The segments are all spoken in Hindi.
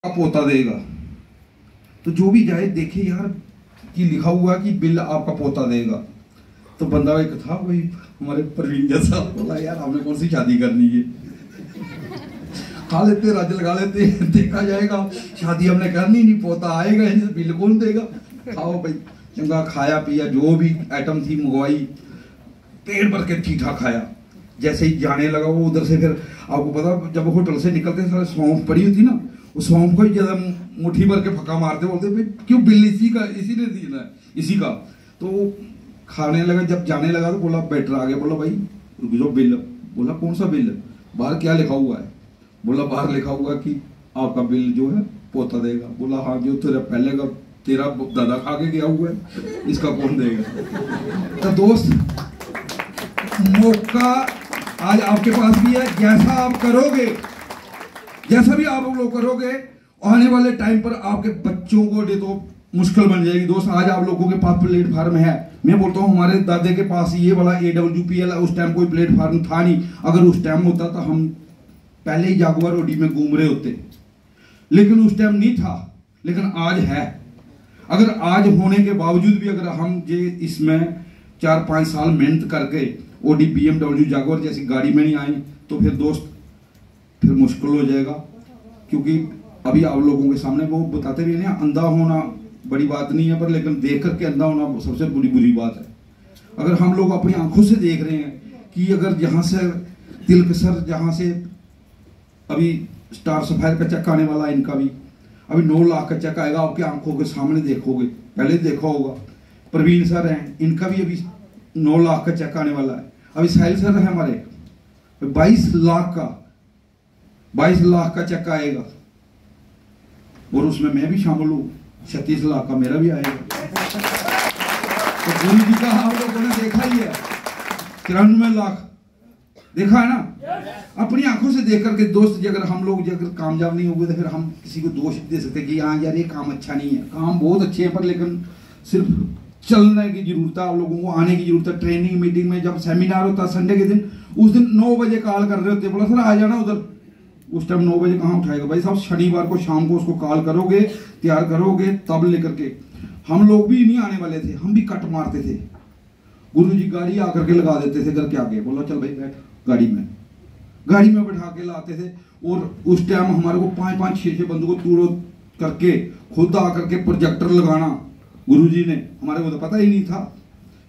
का पोता देगा। तो जो भी जाए देखे यार कि लिखा हुआ कि बिल आपका पोता देगा। तो बंदा एक था वही हमारे प्रवीण जैसा, बोला यार हमने कौन सी शादी करनी है, खा लेते रज लगा लेते देखा जाएगा, शादी हमने करनी नहीं, पोता आएगा इसे बिल कौन देगा। खाओ भाई, चंगा खाया पिया, जो भी आइटम थी मंगवाई, पेट भर के ठीठा खाया। जैसे ही जाने लगा वो उधर से, फिर आपको पता जब होटल से निकलते सारे सौंफ पड़ी होती ना, उस सौंफ को ही ज्यादा मुट्ठी भर के फक्का मारते, बोलते भाई क्यों बिल इसी का, इसी ने देना है, इसी का। तो खाने लगा, जब जाने लगा तो बोला बेटर आ गया, बोला भाई जो बिल, बोला कौन सा बिल, बाहर क्या लिखा हुआ है, बोला बाहर लिखा हुआ कि आपका बिल जो है पोता देगा। बोला हाँ, जो तेरा पहले का तेरा दादा खा के गया हुआ है, इसका कौन देगा। तो दोस्त मौका आज आपके पास भी है, जैसा आप करोगे, जैसा भी आप लोग करोगे, आने वाले टाइम पर आपके बच्चों को दे तो मुश्किल बन जाएगी। दोस्त आज आप लोगों के पास प्लेटफार्म है, मैं बोलता हूँ हमारे दादे के पास ये वाला AWPL उस टाइम कोई प्लेटफार्म था नहीं। अगर उस टाइम होता तो हम पहले ही जागुआर रोडी में घूम रहे होते, लेकिन उस टाइम नहीं था, लेकिन आज है। अगर आज होने के बावजूद भी अगर हम ये इसमें 4-5 साल मेहनत करके OD BMW जागुआर जैसी गाड़ी में नहीं आई तो फिर दोस्त फिर मुश्किल हो जाएगा। क्योंकि अभी आप लोगों के सामने वो बताते भी नहीं, अंधा होना बड़ी बात नहीं है, पर लेकिन देख करके अंधा होना सबसे बुरी बात है। अगर हम लोग अपनी आंखों से देख रहे हैं कि अगर यहाँ से तिलकसर, जहाँ से अभी स्टार सफायर का चेक आने वाला है, इनका भी अभी 9 लाख का चेक आएगा, आपकी आंखों के सामने देखोगे, पहले देखा होगा। प्रवीण सर हैं, इनका भी अभी 9 लाख का चेक आने वाला है। अभी साहिल सर है हमारे, 22 लाख का चेक आएगा, और उसमें मैं भी शामिल हूँ, 36 लाख का मेरा भी आएगा। तो गुरु जी का आप लोगों ने देखा ही है, 93 लाख देखा है ना, अपनी आंखों से देख करके। दोस्त अगर हम लोग अगर कामयाब नहीं होंगे तो फिर हम किसी को दोष दे सकते कि हाँ यार ये काम अच्छा नहीं है। काम बहुत अच्छे हैं, पर लेकिन सिर्फ चलने की जरूरत है, आप लोगों को आने की जरूरत है। ट्रेनिंग मीटिंग में जब सेमिनार होता है संडे के दिन, उस दिन 9 बजे कॉल कर रहे होते, बोला सर आ जाना उधर, उस टाइम 9 बजे कहाँ उठाएगा भाई साहब। शनिवार को शाम को उसको कॉल करोगे, तैयार करोगे, तब लेकर के। हम लोग भी नहीं आने वाले थे, हम भी कट मारते थे, गुरु जी गाड़ी आकर के लगा देते थे घर के आगे, बोला चल भाई बैठ गाड़ी में बैठा के लाते थे। और उस टाइम हमारे को 5-5, 6-6 बंदों को तूड़ो करके खुद आकर के प्रोजेक्टर लगाना, गुरुजी ने, हमारे को तो पता ही नहीं था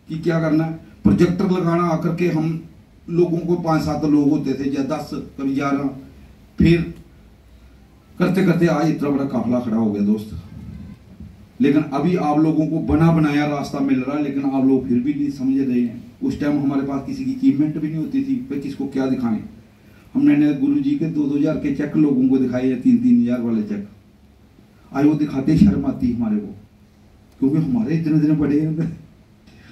कि क्या करना है। प्रोजेक्टर लगाना आकर के, हम लोगों को 5-7 लोग होते थे या 10, कभी 11, फिर करते करते आज इतना बड़ा काफिला खड़ा हो गया दोस्त। लेकिन अभी आप लोगों को बना बनाया रास्ता मिल रहा है, लेकिन आप लोग फिर भी नहीं समझ रहे हैं। उस टाइम हमारे पास किसी की अचीवमेंट भी नहीं होती थी, फिर किसको क्या दिखाएं। हमने गुरु जी के 2-2 हज़ार के चेक लोगों को दिखाए या 3-3 हज़ार वाले चेक, आज वो दिखाते शर्म आती हमारे को, क्योंकि हमारे इतने दिन बड़े हैं,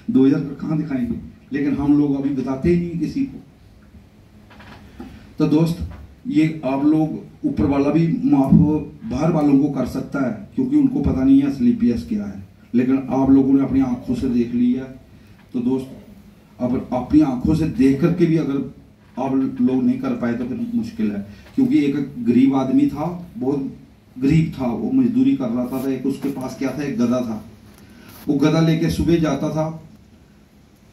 2 हज़ार का कहाँ दिखाएंगे। लेकिन हम लोग अभी बताते ही नहीं किसी को। तो दोस्त ये आप लोग, ऊपर वाला भी माफ बाहर वालों को कर सकता है, क्योंकि उनको पता नहीं है असली PS क्या है, लेकिन आप लोगों ने अपनी आंखों से देख लिया। तो दोस्त अब अपनी आंखों से देख करके भी अगर आप लोग नहीं कर पाए तो फिर मुश्किल है। क्योंकि एक गरीब आदमी था, बहुत गरीब था, वो मजदूरी कर रहा था। एक उसके पास क्या था, एक गधा था, वो गधा लेके सुबह जाता था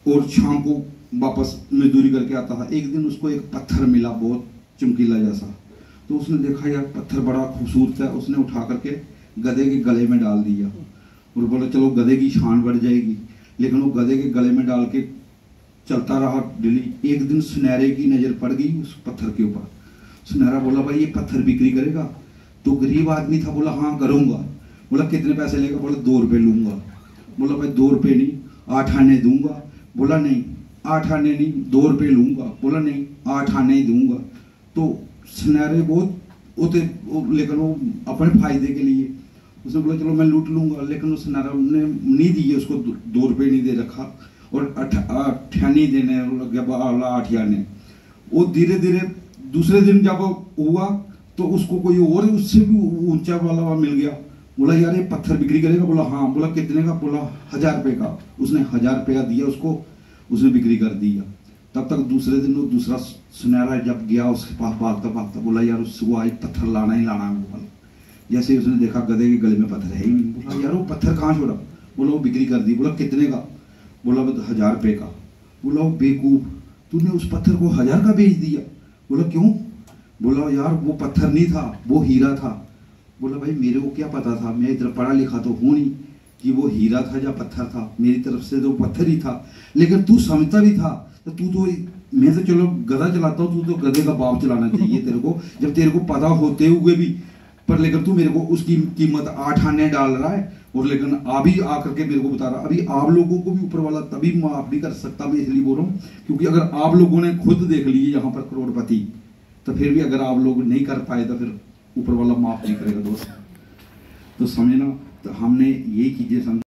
और शाम को वापस मजदूरी करके आता था। एक दिन उसको एक पत्थर मिला, बहुत चमकीला जैसा, तो उसने देखा यार पत्थर बड़ा खूबसूरत है, उसने उठा करके गधे के गले में डाल दिया और बोला चलो गधे की शान बढ़ जाएगी। लेकिन वो गधे के गले में डाल के चलता रहा डेली। एक दिन सुनहरे की नज़र पड़ गई उस पत्थर के ऊपर। सुनहरा बोला भाई ये पत्थर बिक्री करेगा? तो गरीब आदमी था, बोला हाँ करूँगा। बोला कितने पैसे लेगा? बोला 2 रुपये लूँगा। बोला भाई 2 रुपये नहीं, 8 आने दूंगा। बोला नहीं 8 आने नहीं, 2 रुपये लूँगा। बोला नहीं 8 आने ही दूंगा। तो सुनहरे बहुत होते, लेकिन वो अपने फायदे के लिए उसने बोला चलो मैं लूट लूँगा। लेकिन उस सुनहरा ने नहीं दिए, उसको 2 रुपये नहीं दे रखा और 8 आने देने लग गया, 8 आने। वो धीरे धीरे दूसरे दिन जब हुआ तो उसको कोई और उससे भी ऊंचा वाला मिल गया। बोला यार ये पत्थर बिक्री करेगा? बोला हाँ। बोला कितने का? बोला 1000 रुपये का। उसने 1000 रुपया दिया उसको, उसने बिक्री कर दिया। तब तक दूसरे दिन वो दूसरा सुनहरा जब गया उसके पास भागता भागता, बोला यार उसको आज पत्थर लाना ही लाना है। जैसे उसने देखा गधे के गले में पत्थर है ही नहीं। बोला यार वो पत्थर कहाँ छोड़ा? बोला वो बिक्री कर दी। बोला कितने का? बोला 1000 रुपये का। बोला वो बेवकूफ, तूने उस पत्थर को 1000 का बेच दिया। बोला क्यों? बोला यार वो पत्थर नहीं था, वो हीरा था। बोला भाई मेरे को क्या पता था, मैं इधर पढ़ा लिखा तो हूँ नहीं कि वो हीरा था या पत्थर था, मेरी तरफ से तो पत्थर ही था। लेकिन तू समझता भी था तो तू तो, मैं तो चलो गधा चलाता हूँ, तू तो गधे का बाप चलाना चाहिए तेरे को, जब तेरे को पता होते हुए भी। पर लेकिन तू मेरे को उसकी कीमत 8 आने डाल रहा है, और लेकिन अभी आकर के मेरे को बता रहा। अभी आप लोगों को भी ऊपर वाला तभी माफ भी कर सकता, मैं इसलिए बोल रहा हूँ क्योंकि अगर आप लोगों ने खुद देख लिए यहाँ पर करोड़पति, तो फिर भी अगर आप लोग नहीं कर पाए तो फिर ऊपर वाला माफ नहीं करेगा दोस्त। तो समझना, तो हमने ये चीजें समझ